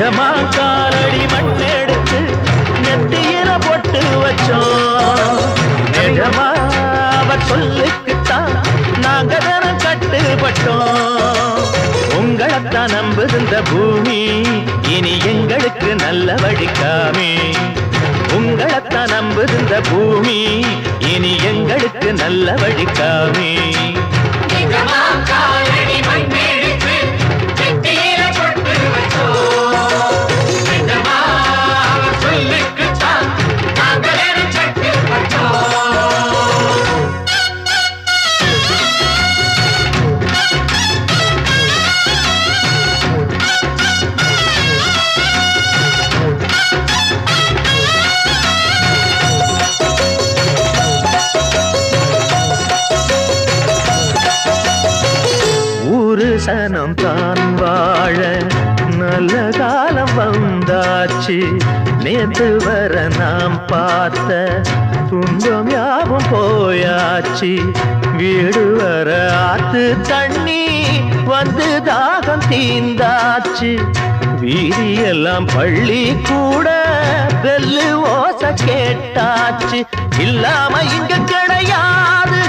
நிஜமா காலடி மண்ணெடுத்து நெத்தியில பொட்டு வச்சோம். நிஜமா அவர் சொல்லுக்குத்தான் நாங்க தினம் கட்டுப்பட்டோம். உங்களைத்தான் நம்புகின்ற பூமி இனி எங்களுக்கு நல்ல வழிக்காமே. உங்களைத்தான் நம்புகின்ற பூமி இனி எங்களுக்கு நல்ல வழிக்காமே. சனம் தான் வாழ நல்ல காலம் வந்தாச்சு. நேற்று வர நாம் பார்த்த துன்பம் யாவும் போயாச்சு. வீடு வர ஆத்து தண்ணி வந்து தாகம் தீந்தாச்சு. வீதியெல்லாம் பள்ளி கூட வெள்ளு ஓச கேட்டாச்சு. இல்லாம இங்க கிடையாது.